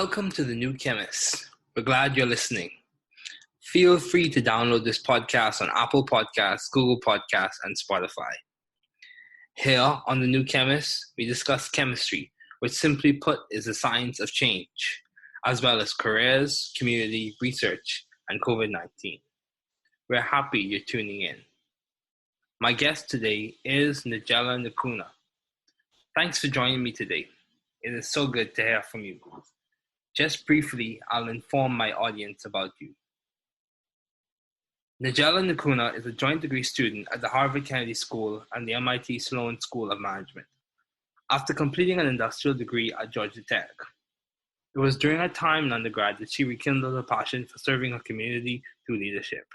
Welcome to the new Chemist. We're glad you're listening. Feel free to download this podcast on Apple Podcasts, Google Podcasts, and Spotify. Here on the new Chemist, we discuss chemistry, which simply put is the science of change, as well as careers, community, research, and COVID-19. We're happy you're tuning in. My guest today is Nagela Nukuna. Thanks for joining me today. It is so good to hear from you. Just briefly, I'll inform my audience about you. Nagela Nukuna is a joint degree student at the Harvard Kennedy School and the MIT Sloan School of Management, after completing an industrial degree at Georgia Tech. It was during her time in undergrad that she rekindled her passion for serving her community through leadership.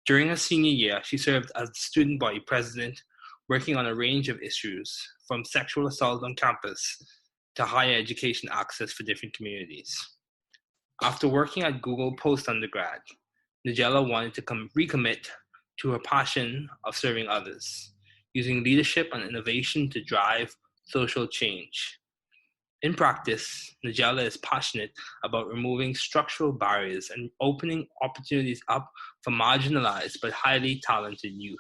During her senior year, she served as the student body president, working on a range of issues, from sexual assault on campus to higher education access for different communities. After working at Google post-undergrad, Nagela wanted to recommit to her passion of serving others, using leadership and innovation to drive social change. In practice, Nagela is passionate about removing structural barriers and opening opportunities up for marginalized but highly talented youth.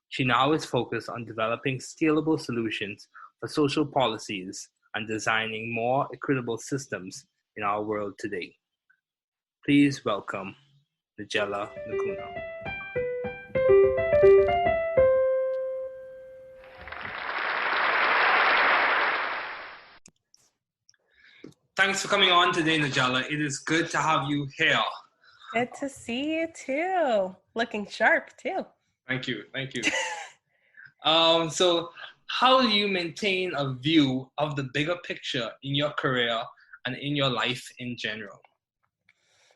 She now is focused on developing scalable solutions for social policies and designing more equitable systems in our world today. Please welcome Nagela Nukuna. Thanks for coming on today, Nagela. It is good to have you here. Good to see you too. Looking sharp too. Thank you. So how do you maintain a view of the bigger picture in your career and in your life in general?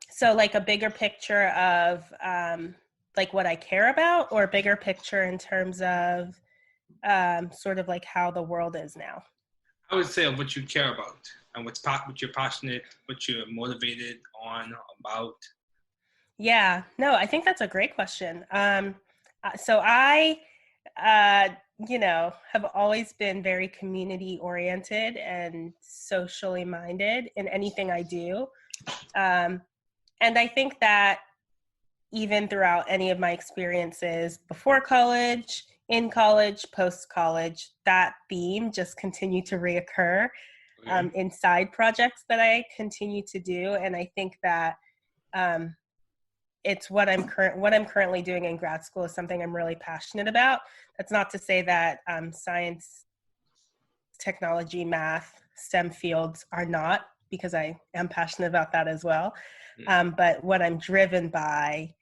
So like a bigger picture of like what I care about, or a bigger picture in terms of sort of like how the world is now? I would say of what you care about and what you're passionate, what you're motivated on, about. Yeah, no, I think that's a great question. So I, have always been very community oriented and socially minded in anything I do. And I think that even throughout any of my experiences before college, in college, post-college, that theme just continued to reoccur in side projects that I continue to do. And I think that it's what I'm currently doing in grad school is something I'm really passionate about. That's not to say that science, technology, math, STEM fields are not, because I am passionate about that as well. But what I'm driven by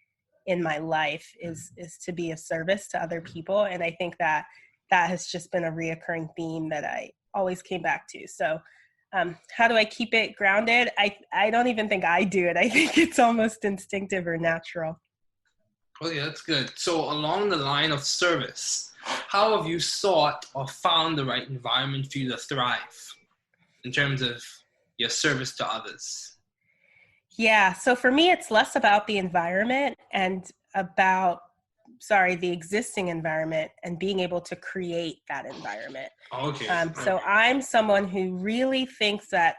in my life is to be of service to other people. And I think that has just been a reoccurring theme that I always came back to. So how do I keep it grounded? I don't even think I do it. I think it's almost instinctive or natural. Oh yeah, that's good. So along the line of service, how have you sought or found the right environment for you to thrive in terms of your service to others? Yeah, so for me, it's less about the environment and about, the existing environment and being able to create that environment. Okay. So I'm someone who really thinks that,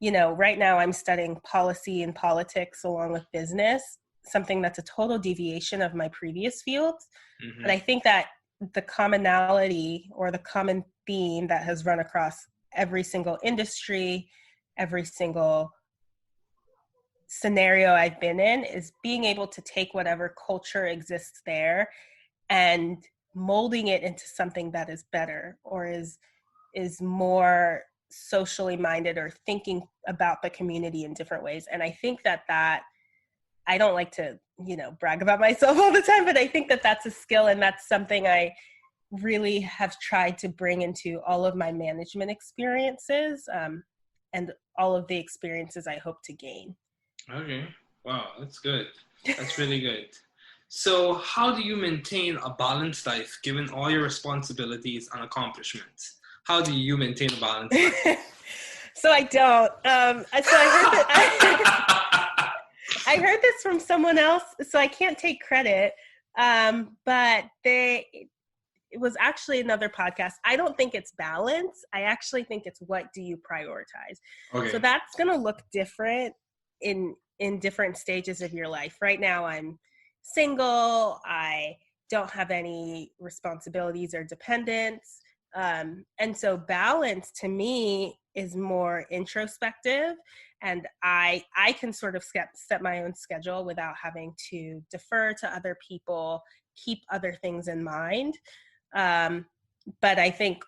right now I'm studying policy and politics along with business, something that's a total deviation of my previous fields. Mm-hmm. But I think that the commonality or the common theme that has run across every single industry, every single scenario I've been in, is being able to take whatever culture exists there and molding it into something that is better or is more socially minded or thinking about the community in different ways. And I think that I don't like to, brag about myself all the time, but I think that that's a skill, and that's something I really have tried to bring into all of my management experiences and all of the experiences I hope to gain. Okay. Wow, that's good. That's really good. So how do you maintain a balanced life given all your responsibilities and accomplishments? How do you maintain a balanced life? So I don't. So I heard this from someone else, so I can't take credit. But it was actually another podcast. I don't think it's balance. I actually think it's what do you prioritize. Okay. So that's going to look different in different stages of your life. Right now I'm single. I don't have any responsibilities or dependents. And so balance to me is more introspective, and I can sort of set my own schedule without having to defer to other people, keep other things in mind. But I think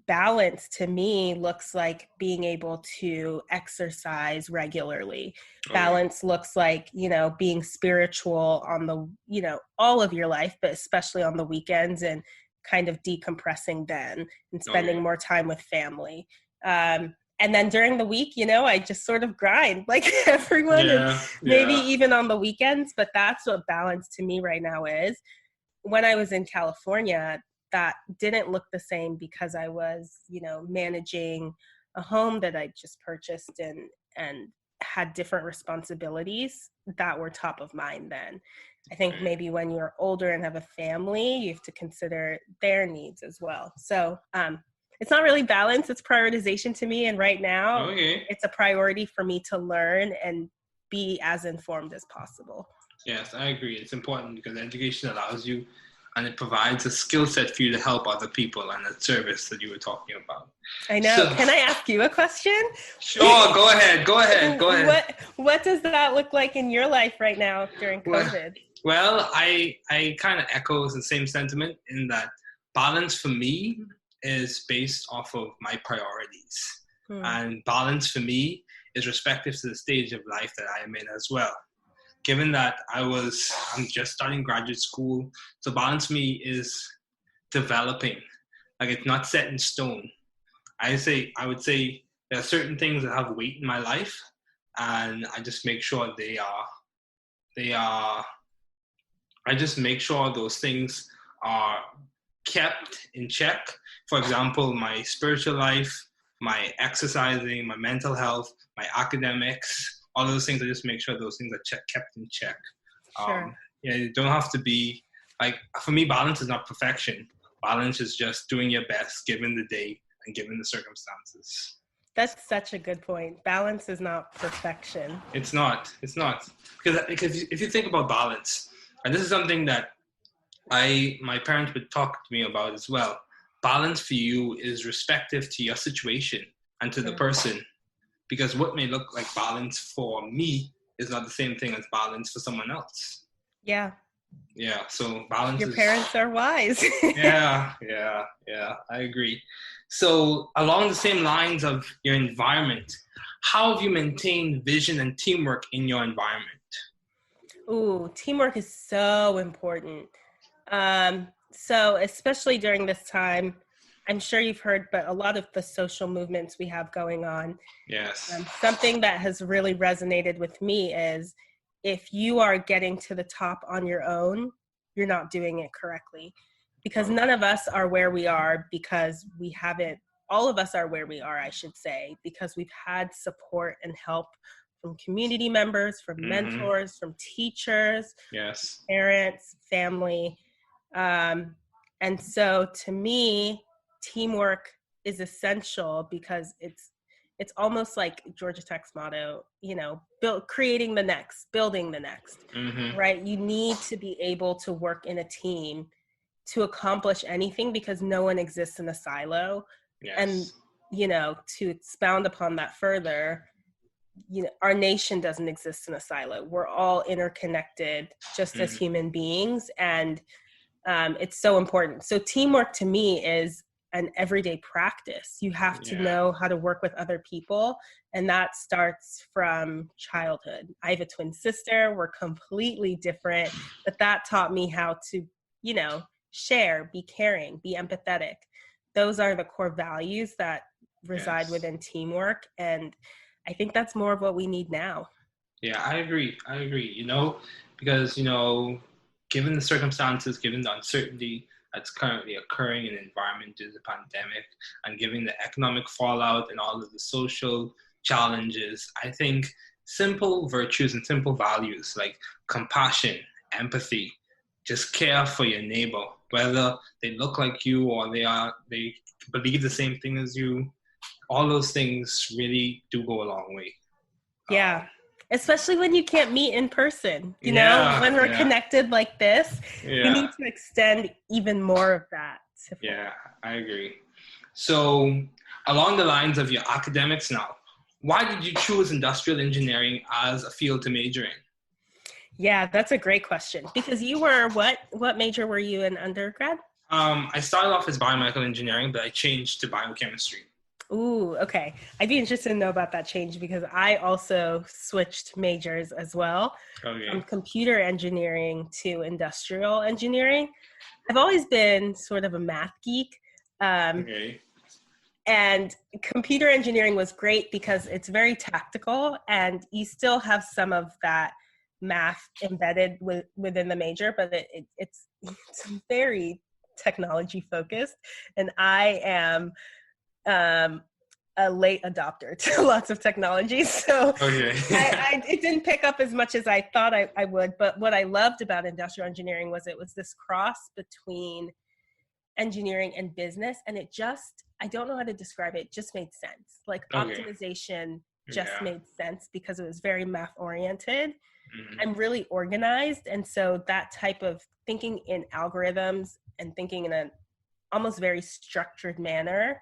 balance to me looks like being able to exercise regularly. Okay. Balance looks like, being spiritual on the, all of your life, but especially on the weekends, and kind of decompressing then and spending more time with family. And then during the week, I just sort of grind like everyone, and maybe even on the weekends, but that's what balance to me right now is. When I was in California, that didn't look the same because I was, managing a home that I just purchased and had different responsibilities that were top of mind then. I think maybe when you're older and have a family, you have to consider their needs as well. So it's not really balance, it's prioritization to me. And right now, it's a priority for me to learn and be as informed as possible. Yes, I agree. It's important because education allows you, and it provides a skill set for you to help other people, and that service that you were talking about. I know. So, can I ask you a question? Sure, go ahead. What does that look like in your life right now during COVID? Well, I kind of echo the same sentiment in that balance for me is based off of my priorities. And balance for me is respective to the stage of life that I am in as well. Given that I'm just starting graduate school, so balance for me is developing. Like, it's not set in stone. I would say there are certain things that have weight in my life, and I just make sure I just make sure those things are kept in check. For example, my spiritual life, my exercising, my mental health, my academics, all those things, I just make sure those things are kept in check. Sure. You don't have to be, like, for me, balance is not perfection. Balance is just doing your best given the day and given the circumstances. That's such a good point. Balance is not perfection. It's not. Because if you think about balance, and this is something that my parents would talk to me about as well, balance for you is respective to your situation and to the person. Because what may look like balance for me is not the same thing as balance for someone else. Yeah. Yeah, so balance Your parents are wise. Yeah, I agree. So along the same lines of your environment, how have you maintained vision and teamwork in your environment? Ooh, teamwork is so important. So especially during this time, I'm sure you've heard, but a lot of the social movements we have going on. Yes. Something that has really resonated with me is if you are getting to the top on your own, you're not doing it correctly. Because none of us are where we are because we haven't, all of us are where we are, I should say, because we've had support and help from community members, from mentors, from teachers, parents, family. And so to me, teamwork is essential because it's almost like Georgia Tech's motto, creating the next, building the next, right? You need to be able to work in a team to accomplish anything because no one exists in a silo. And, to expound upon that further, our nation doesn't exist in a silo. We're all interconnected just as human beings. And it's so important. So teamwork to me is an everyday practice. You have to know how to work with other people. And that starts from childhood. I have a twin sister. We're completely different, but that taught me how to, share, be caring, be empathetic. Those are the core values that reside within teamwork. And I think that's more of what we need now. Yeah, I agree. Because, given the circumstances, given the uncertainty that's currently occurring in the environment due to the pandemic, and given the economic fallout and all of the social challenges, I think simple virtues and simple values like compassion, empathy, just care for your neighbor, whether they look like you or they believe the same thing as you. All those things really do go a long way. Yeah. Especially when you can't meet in person, when we're connected like this, we need to extend even more of that. Yeah, I agree. So along the lines of your academics now, why did you choose industrial engineering as a field to major in? Yeah, that's a great question. Because you were, what major were you in undergrad? I started off as biomedical engineering, but I changed to biochemistry. Ooh, okay. I'd be interested to know about that change because I also switched majors as well from computer engineering to industrial engineering. I've always been sort of a math geek. And computer engineering was great because it's very tactical and you still have some of that math embedded within the major, but it's very technology focused. And I am a late adopter to lots of technology. So it didn't pick up as much as I thought I would. But what I loved about industrial engineering was it was this cross between engineering and business. And I don't know how to describe it. It just made sense. Like optimization just made sense because it was very math oriented and really organized. And so that type of thinking in algorithms and thinking in an almost very structured manner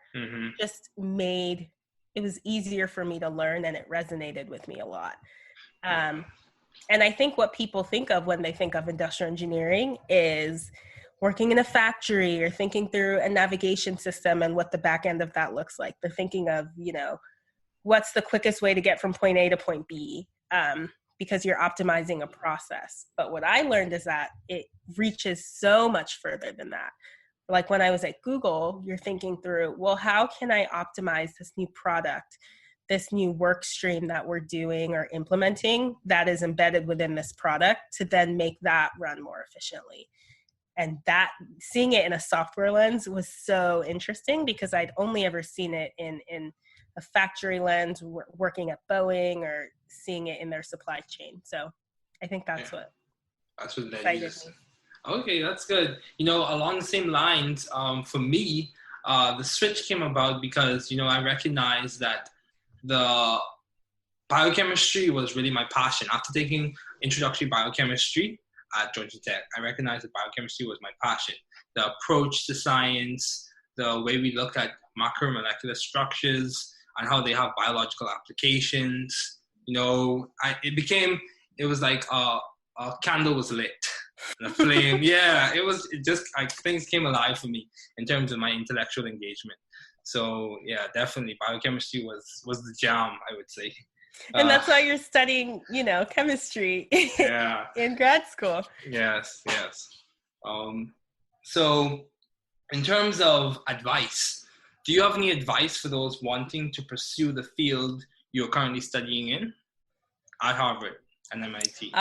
just made it was easier for me to learn and it resonated with me a lot. And I think what people think of when they think of industrial engineering is working in a factory or thinking through a navigation system and what the back end of that looks like. They're thinking of, what's the quickest way to get from point A to point B because you're optimizing a process. But what I learned is that it reaches so much further than that. Like when I was at Google, you're thinking through, well, how can I optimize this new product, this new work stream that we're doing or implementing that is embedded within this product to then make that run more efficiently? And that seeing it in a software lens was so interesting because I'd only ever seen it in a factory lens, working at Boeing or seeing it in their supply chain. So I think that's what excited me. Okay, that's good. Along the same lines, for me, the switch came about because, I recognized that the biochemistry was really my passion. After taking introductory biochemistry at Georgia Tech, I recognized that biochemistry was my passion. The approach to science, the way we look at macromolecular structures and how they have biological applications, it was like a candle was lit. The flame, it just like things came alive for me in terms of my intellectual engagement. So yeah, definitely biochemistry was the jam, I would say. And that's why you're studying, chemistry in grad school. Yes. So in terms of advice, do you have any advice for those wanting to pursue the field you're currently studying in at Harvard and MIT?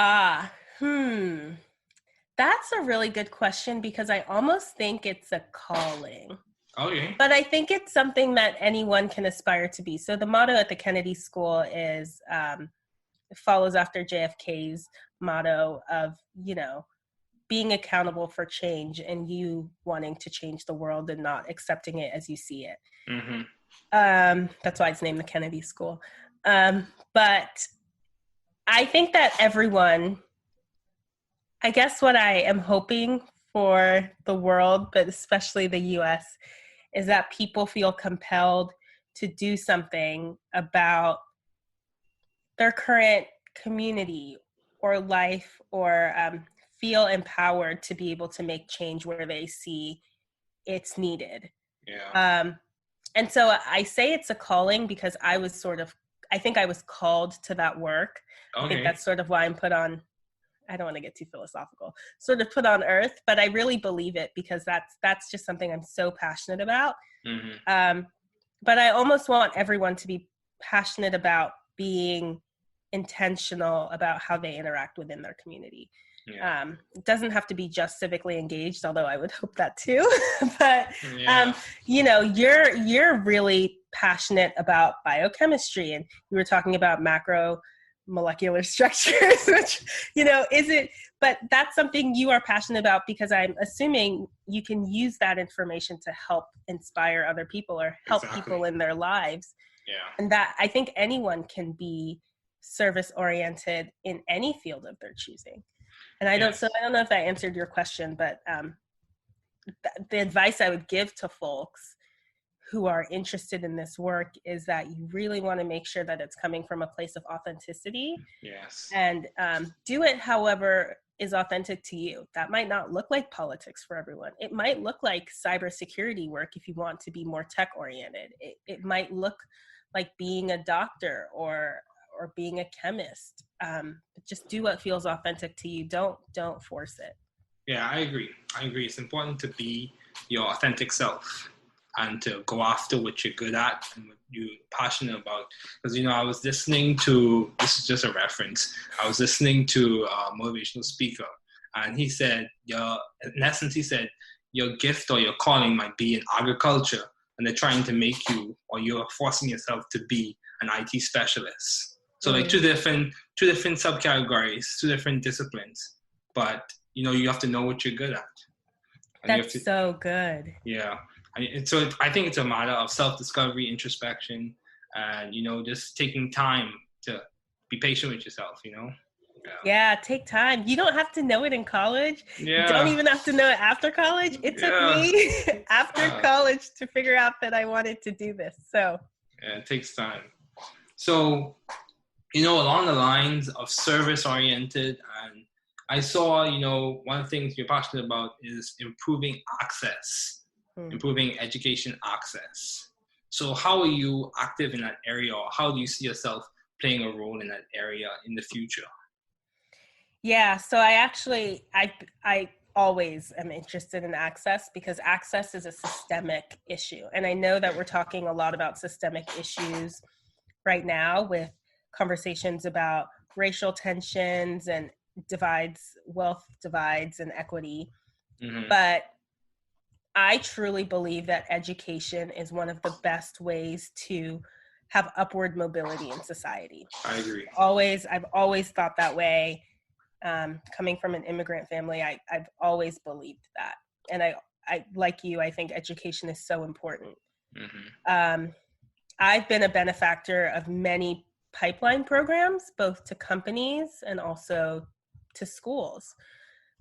That's a really good question because I almost think it's a calling. Okay. But I think it's something that anyone can aspire to be. So the motto at the Kennedy School is, it follows after JFK's motto of, being accountable for change and you wanting to change the world and not accepting it as you see it. That's why it's named the Kennedy School. But I think that everyone, I guess what I am hoping for the world, but especially the US, is that people feel compelled to do something about their current community or life or feel empowered to be able to make change where they see it's needed. And so I say it's a calling because I think I was called to that work. I think that's sort of why I'm put on, I don't want to get too philosophical, sort of put on earth, but I really believe it because that's just something I'm so passionate about. But I almost want everyone to be passionate about being intentional about how they interact within their community. It doesn't have to be just civically engaged, although I would hope that too. But you're really passionate about biochemistry, and you were talking about molecular structures, which, isn't, but that's something you are passionate about, because I'm assuming you can use that information to help inspire other people or help people in their lives. Yeah. And that, I think anyone can be service oriented in any field of their choosing. And I don't know if that answered your question, but the advice I would give to folks who are interested in this work is that you really want to make sure that it's coming from a place of authenticity. Yes. And do it however is authentic to you. That might not look like politics for everyone. It might look like cybersecurity work if you want to be more tech oriented. It might look like being a doctor or being a chemist. But just do what feels authentic to you. Don't force it. Yeah, I agree. It's important to be your authentic self and to go after what you're good at and what you're passionate about. Because, I was listening to, this is just a reference, I was listening to a motivational speaker, and he said, in essence, he said, your gift or your calling might be in agriculture, and they're trying to make you, or you're forcing yourself to be an IT specialist. So like two different subcategories, two different disciplines, but you have to know what you're good at. And that's so good. Yeah. So I think it's a matter of self-discovery, introspection, and, just taking time to be patient with yourself, Yeah, take time. You don't have to know it in college. Yeah. You don't even have to know it after college. It took me after college to figure out that I wanted to do this. So yeah, it takes time. So, along the lines of service-oriented, and I saw, one of the things you're passionate about is improving access. Improving education access. So how are you active in that area, or how do you see yourself playing a role in that area in the future? Yeah, so I always am interested in access, because access is a systemic issue. And I know that we're talking a lot about systemic issues right now with conversations about racial tensions and wealth divides and equity. Mm-hmm. But I truly believe that education is one of the best ways to have upward mobility in society. I agree. I've always thought that way. Coming from an immigrant family, I've always believed that. And I like you, I think education is so important. Mm-hmm. I've been a benefactor of many pipeline programs, both to companies and also to schools.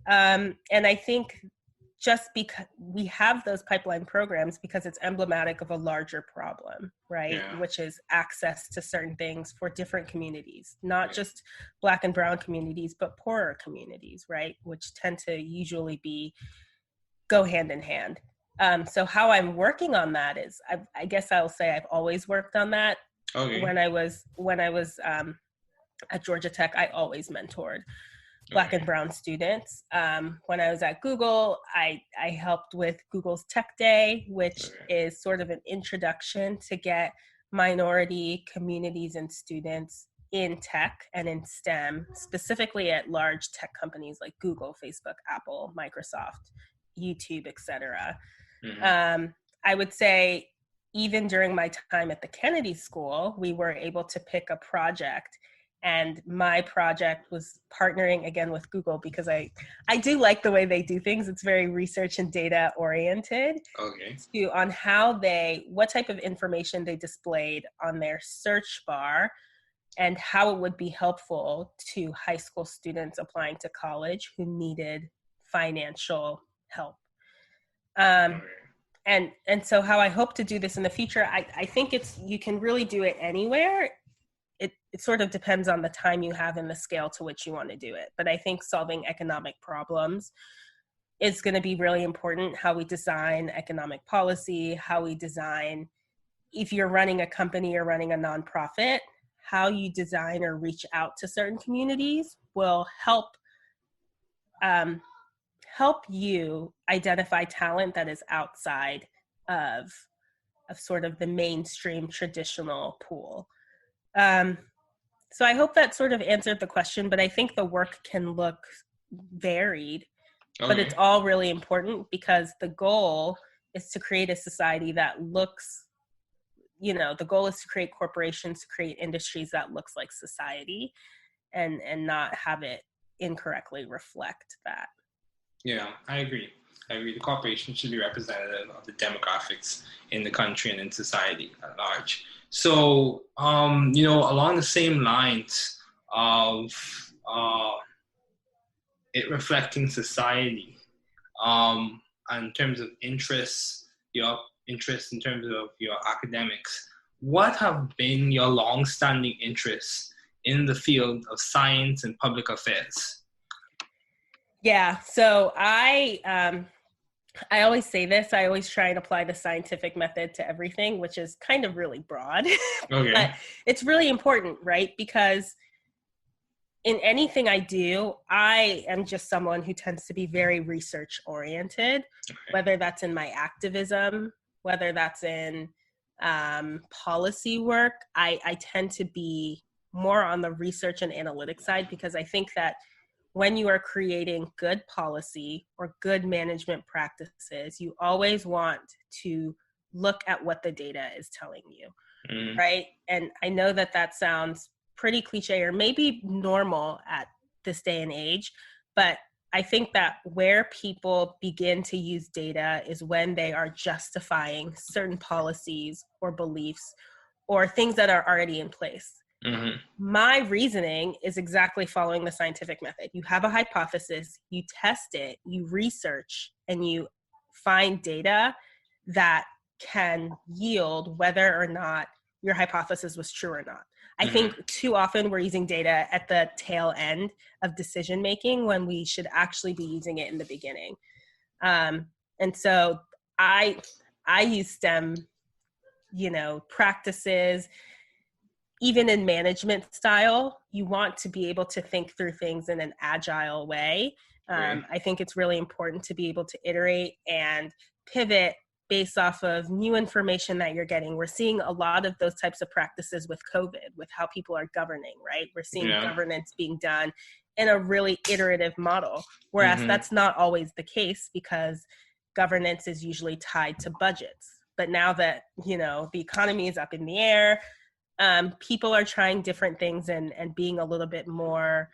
And I think just because we have those pipeline programs because it's emblematic of a larger problem, right? Yeah. Which is access to certain things for different communities, not just Black and brown communities, but poorer communities, right? Which tend to usually go hand in hand. So how I'm working on that is, I guess I'll say I've always worked on that. Okay. When I was at Georgia Tech, I always mentored Black and brown students. When I was at Google, I helped with Google's Tech Day, which is sort of an introduction to get minority communities and students in tech and in STEM, specifically at large tech companies like Google, Facebook, Apple, Microsoft, YouTube, etc. Mm-hmm. I would say even during my time at the Kennedy School, we were able to pick a project. And my project was partnering again with Google, because I do like the way they do things. It's very research and data oriented. Okay. On what type of information they displayed on their search bar and how it would be helpful to high school students applying to college who needed financial help. And so how I hope to do this in the future, I think you can really do it anywhere. It sort of depends on the time you have and the scale to which you want to do it. But I think solving economic problems is going to be really important. How we design economic policy, how we design, if you're running a company or running a nonprofit, how you design or reach out to certain communities will help you identify talent that is outside of sort of the mainstream traditional pool. So I hope that sort of answered the question, but I think the work can look varied, but it's all really important, because the goal is to create a society that looks, the goal is to create corporations, to create industries that looks like society. and not have it incorrectly reflect that. Yeah, I agree. The corporation should be representative of the demographics in the country and in society at large. So, along the same lines of it reflecting society, and in terms of interests, your interests in terms of your academics, what have been your long-standing interests in the field of science and public affairs? Yeah, so I always say this. I always try and apply the scientific method to everything, which is kind of really broad. Okay. But it's really important, right? Because in anything I do, I am just someone who tends to be very research oriented, whether that's in my activism, whether that's in policy work. I tend to be more on the research and analytics side, because I think that when you are creating good policy or good management practices, you always want to look at what the data is telling you, right? And I know that that sounds pretty cliche or maybe normal at this day and age, but I think that where people begin to use data is when they are justifying certain policies or beliefs or things that are already in place. Mm-hmm. My reasoning is exactly following the scientific method. You have a hypothesis, you test it, you research, and you find data that can yield whether or not your hypothesis was true or not. I think too often we're using data at the tail end of decision making when we should actually be using it in the beginning. And so I use STEM, practices. Even in management style, you want to be able to think through things in an agile way. I think it's really important to be able to iterate and pivot based off of new information that you're getting. We're seeing a lot of those types of practices with COVID, with how people are governing, right? We're seeing governance being done in a really iterative model, whereas that's not always the case, because governance is usually tied to budgets. But now that, the economy is up in the air, people are trying different things and being a little bit more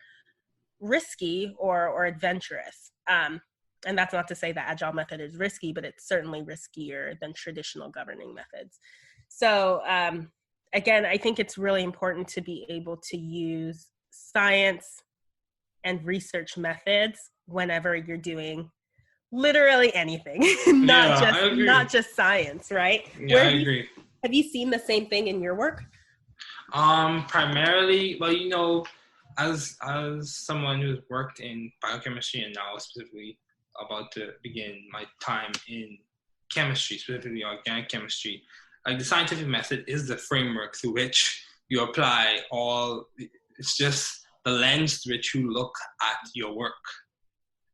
risky or adventurous. And that's not to say that agile method is risky, but it's certainly riskier than traditional governing methods. So again, I think it's really important to be able to use science and research methods whenever you're doing literally anything, not just science, right? Yeah, I agree. Have you seen the same thing in your work? Primarily, well, as someone who's worked in biochemistry and now specifically about to begin my time in chemistry, specifically organic chemistry, like the scientific method is the framework through which you apply it's just the lens through which you look at your work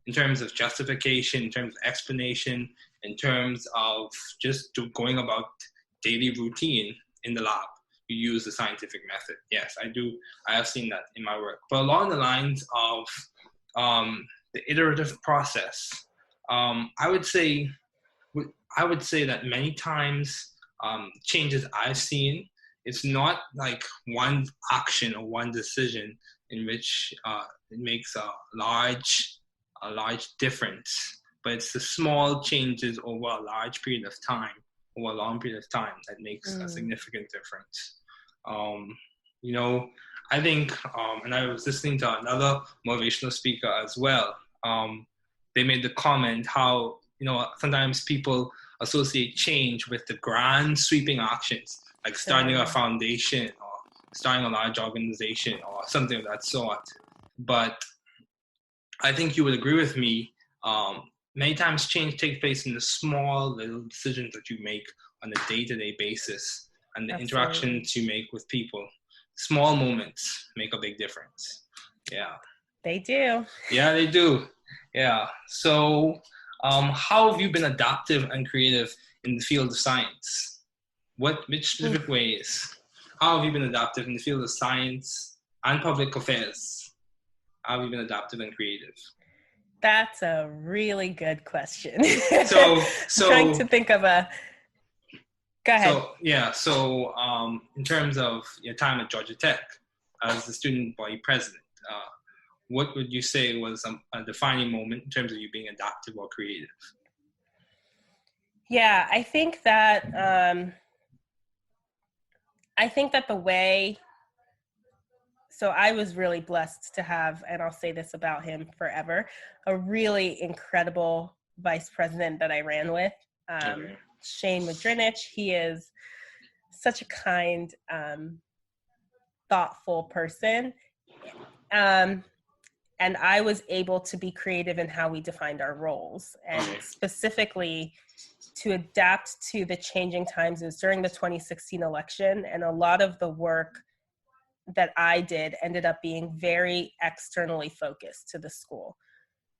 in terms of justification, in terms of explanation, in terms of just going about daily routine in the lab. You use the scientific method. Yes, I do. I have seen that in my work. But along the lines of the iterative process, I would say that many times changes I've seen, it's not like one action or one decision in which it makes a large difference, but it's the small changes over a large period of time, over a long period of time, that makes a significant difference. I think, and I was listening to another motivational speaker as well. They made the comment how, sometimes people associate change with the grand sweeping actions, like starting a foundation or starting a large organization or something of that sort. But I think you would agree with me. Many times change takes place in the small little decisions that you make on a day-to-day basis and the interactions you make with people. Small moments make a big difference. Yeah. They do. Yeah, they do. Yeah. So how have you been adaptive and creative in the field of science? Which specific ways? How have you been adaptive in the field of science and public affairs? How have you been adaptive and creative? That's a really good question. So trying to think of a. Go ahead. So in terms of your time at Georgia Tech as the student body president, what would you say was a defining moment in terms of you being adaptive or creative? Yeah, I think that the way, so I was really blessed to have, and I'll say this about him forever, a really incredible vice president that I ran with, Okay. Shane Madrinich. He is such a kind, thoughtful person. And I was able to be creative in how we defined our roles, and specifically to adapt to the changing times. It was during the 2016 election, and a lot of the work that I did ended up being very externally focused to the school.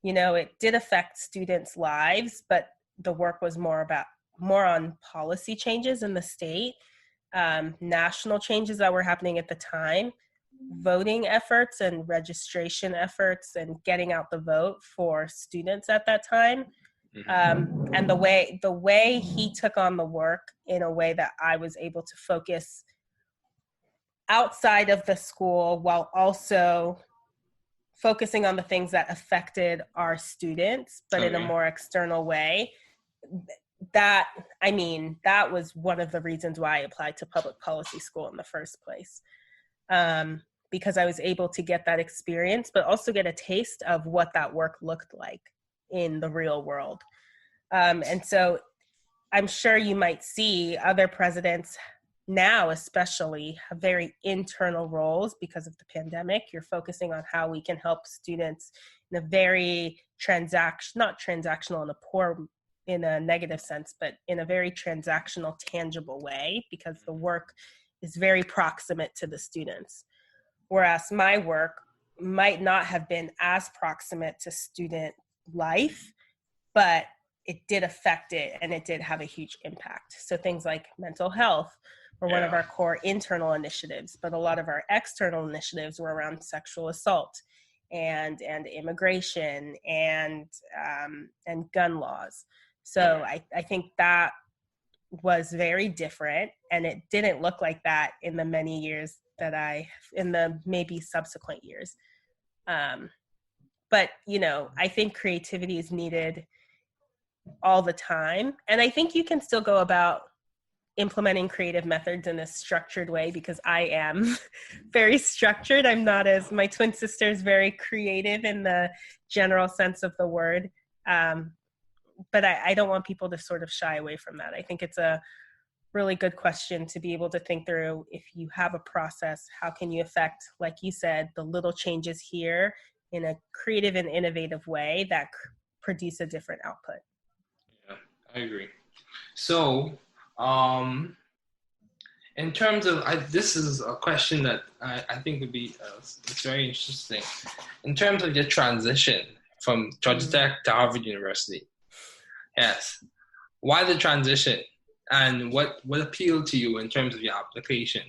You know, it did affect students' lives, but the work was more on policy changes in the state, national changes that were happening at the time, voting efforts and registration efforts and getting out the vote for students at that time. And the way he took on the work in a way that I was able to focus outside of the school while also focusing on the things that affected our students, but in a more external way. That was one of the reasons why I applied to public policy school in the first place. Because I was able to get that experience, but also get a taste of what that work looked like in the real world. And so I'm sure you might see other presidents now, especially, have very internal roles because of the pandemic. You're focusing on how we can help students in a very not transactional in a negative sense, but in a very transactional, tangible way, because the work is very proximate to the students. Whereas my work might not have been as proximate to student life, but it did affect it and it did have a huge impact. So things like mental health were one of our core internal initiatives, but a lot of our external initiatives were around sexual assault and immigration and gun laws. So I think that was very different, and it didn't look like that in the many years in the maybe subsequent years. But, you know, I think creativity is needed all the time. And I think you can still go about implementing creative methods in a structured way, because I am very structured. I'm not my twin sister is very creative in the general sense of the word. But I don't want people to sort of shy away from that. I think it's a really good question to be able to think through. If you have a process, how can you affect, like you said, the little changes here in a creative and innovative way that produce a different output? Yeah, I agree. So, in terms of, this is a question that I think would be, it's very interesting. In terms of your transition from Georgia Tech to Harvard University, yes, why the transition? And what appealed to you in terms of your application?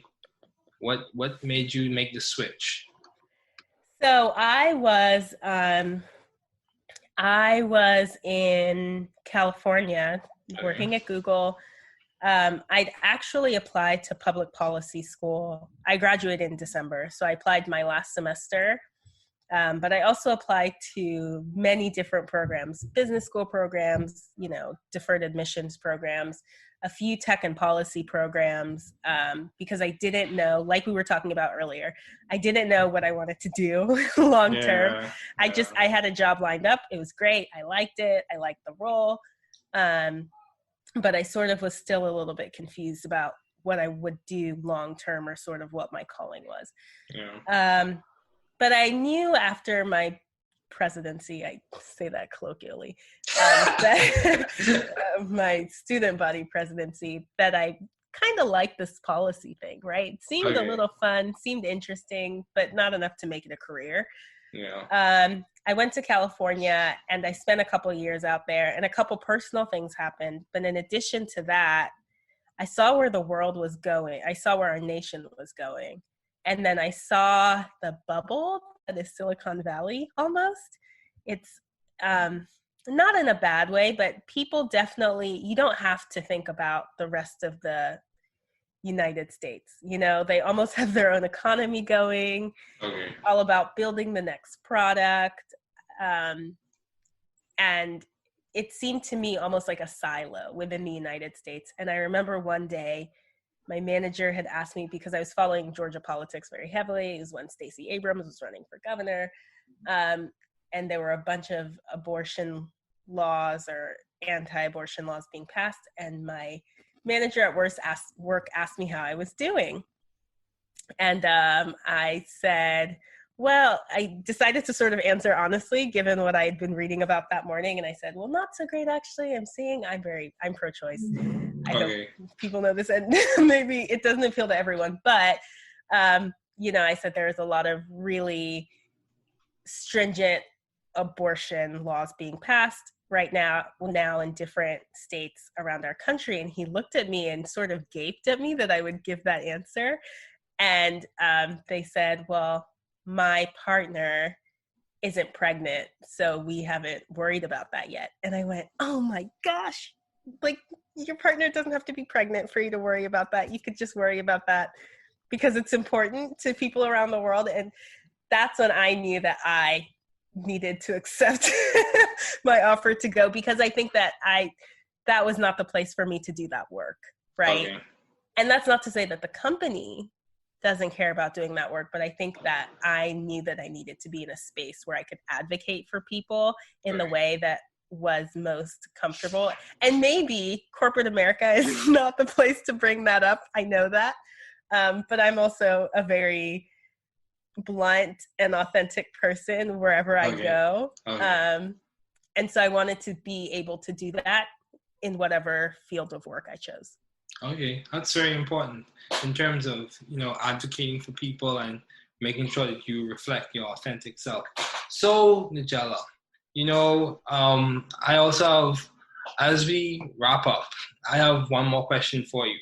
What made you make the switch? So I was in California working at Google. I'd actually applied to public policy school. I graduated in December, so I applied my last semester. But I also applied to many different programs, business school programs, you know, deferred admissions programs, a few tech and policy programs, because I didn't know, like we were talking about earlier, I didn't know what I wanted to do long term. I had a job lined up. It was great. I liked it. I liked the role. But I sort of was still a little bit confused about what I would do long term, or sort of what my calling was. But I knew after my presidency, I say that colloquially, my student body presidency, that I kind of liked this policy thing, right? It seemed a little fun, seemed interesting, but not enough to make it a career. I went to California and I spent a couple of years out there, and a couple personal things happened. But in addition to that, I saw where the world was going. I saw where our nation was going. And then I saw the bubble that is Silicon Valley almost. It's not in a bad way, but people definitely, you don't have to think about the rest of the United States. You know, they almost have their own economy going, all about building the next product. And it seemed to me almost like a silo within the United States. And I remember one day my manager had asked me, because I was following Georgia politics very heavily. It was when Stacey Abrams was running for governor. And there were a bunch of abortion laws or anti-abortion laws being passed. And my manager at work asked me how I was doing. And I said, well, I decided to sort of answer honestly, given what I had been reading about that morning. And I said, well, not so great, actually. I'm pro-choice. I hope people know this, and maybe it doesn't appeal to everyone. But, you know, I said there's a lot of really stringent abortion laws being passed right now in different states around our country. And he looked at me and sort of gaped at me that I would give that answer. And they said, well, my partner isn't pregnant, so we haven't worried about that yet. And I went, oh my gosh, like, your partner doesn't have to be pregnant for you to worry about that. You could just worry about that because it's important to people around the world. And that's when I knew that I needed to accept my offer to go, because I think that that was not the place for me to do that work, right? And that's not to say that the company doesn't care about doing that work, but I think that I knew that I needed to be in a space where I could advocate for people in the way that was most comfortable. And maybe corporate America is not the place to bring that up. I know that. But I'm also a very blunt and authentic person wherever I go. And so I wanted to be able to do that in whatever field of work I chose. Okay, that's very important in terms of, you know, advocating for people and making sure that you reflect your authentic self. So, Nagela, you know, I also have, as we wrap up, I have one more question for you.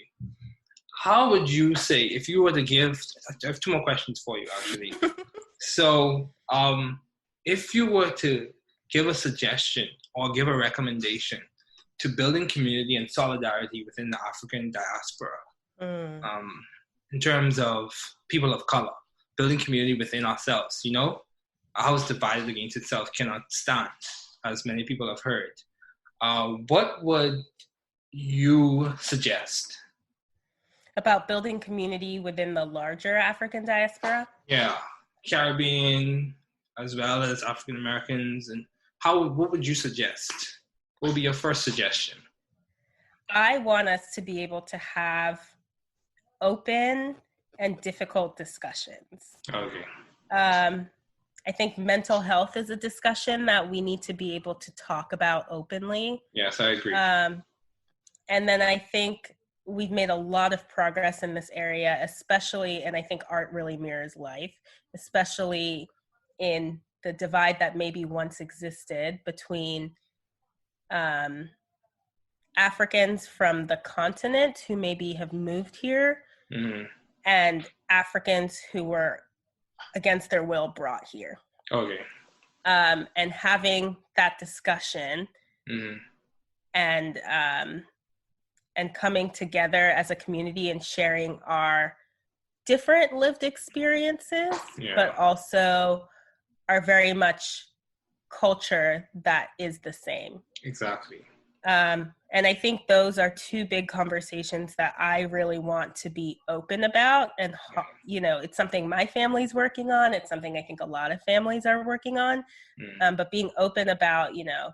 How would you say, if you were to give, I have two more questions for you, actually. So, if you were to give a suggestion or give a recommendation to building community and solidarity within the African diaspora, in terms of people of color, building community within ourselves, you know, a house divided against itself cannot stand, as many people have heard. What would you suggest? About building community within the larger African diaspora? Yeah, Caribbean, as well as African Americans. And what would you suggest? What would be your first suggestion? I want us to be able to have open and difficult discussions. Okay. I think mental health is a discussion that we need to be able to talk about openly. Yes, I agree. And then I think we've made a lot of progress in this area, especially, and I think art really mirrors life, especially in the divide that maybe once existed between Africans from the continent who maybe have moved here and Africans who were against their will brought here. Okay. And having that discussion and coming together as a community and sharing our different lived experiences, but also our very much culture that is the same. Exactly. And I think those are two big conversations that I really want to be open about. And, you know, it's something my family's working on. It's something I think a lot of families are working on. But being open about, you know,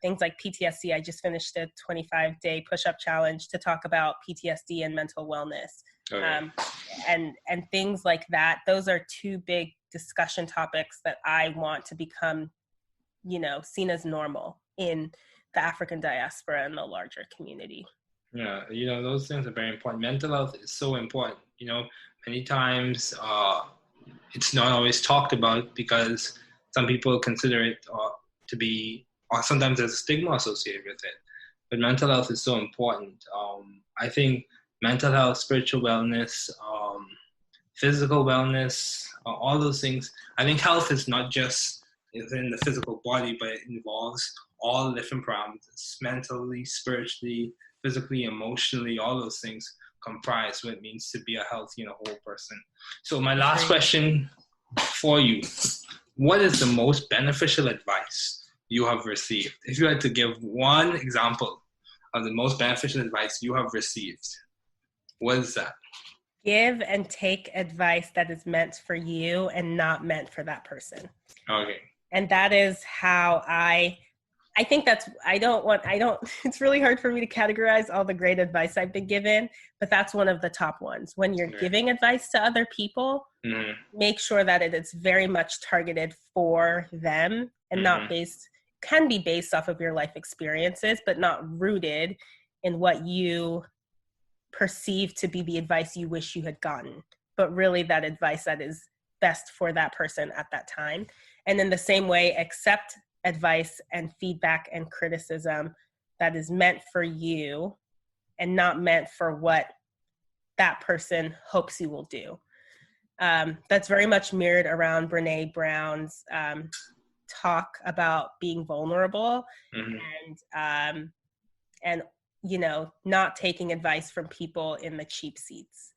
things like PTSD. I just finished a 25-day push-up challenge to talk about PTSD and mental wellness. And things like that. Those are two big discussion topics that I want to become, you know, seen as normal in the African diaspora and the larger community. Yeah, you know, those things are very important. Mental health is so important. You know, many times it's not always talked about because some people consider it to be, or sometimes there's a stigma associated with it. But mental health is so important. I think mental health, spiritual wellness, physical wellness, all those things. I think health is not just within the physical body, but it involves all the different parameters, mentally, spiritually, physically, emotionally, all those things. comprise what it means to be a healthy and a whole person. So my last question for you, what is the most beneficial advice you have received? If you had to give one example of the most beneficial advice you have received, what is that? Give and take advice that is meant for you and not meant for that person. Okay. And that is how I think it's really hard for me to categorize all the great advice I've been given, but that's one of the top ones. When you're giving advice to other people, make sure that it is very much targeted for them and can be based off of your life experiences, but not rooted in what you perceive to be the advice you wish you had gotten, but really that advice that is best for that person at that time. And in the same way, accept advice and feedback and criticism that is meant for you and not meant for what that person hopes you will do. That's very much mirrored around Brené Brown's talk about being vulnerable and not taking advice from people in the cheap seats,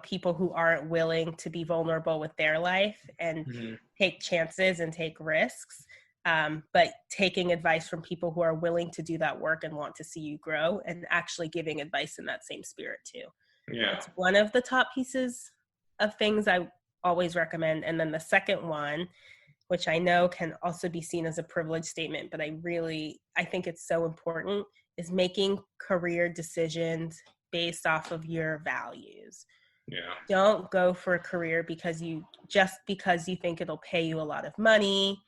people who aren't willing to be vulnerable with their life and take chances and take risks, but taking advice from people who are willing to do that work and want to see you grow and actually giving advice in that same spirit too. Yeah. It's one of the top pieces of things I always recommend. And then the second one, which I know can also be seen as a privilege statement, but I think it's so important, is making career decisions based off of your values. Yeah. Don't go for a career because you think it'll pay you a lot of money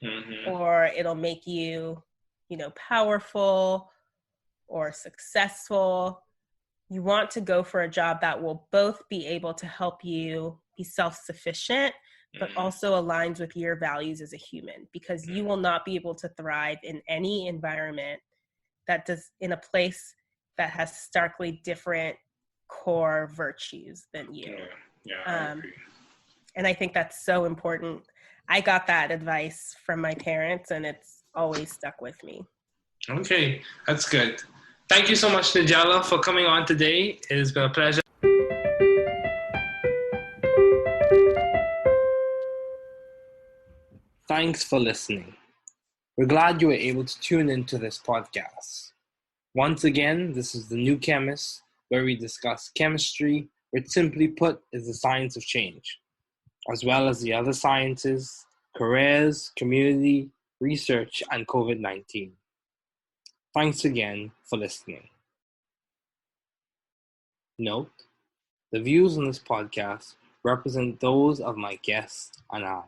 or it'll make you, powerful or successful. You want to go for a job that will both be able to help you be self-sufficient, but also aligns with your values as a human, because you will not be able to thrive in any environment in a place that has starkly different core virtues than you. I agree. And I think that's so important. I got that advice from my parents and it's always stuck with me. Okay, that's good. Thank you so much, Nagela, for coming on today. It has been a pleasure. Thanks for listening. We're glad you were able to tune into this podcast. Once again, this is The New Chemist, where we discuss chemistry, which simply put is the science of change, as well as the other sciences, careers, community, research, and COVID-19. Thanks again for listening. Note, the views on this podcast represent those of my guests and I.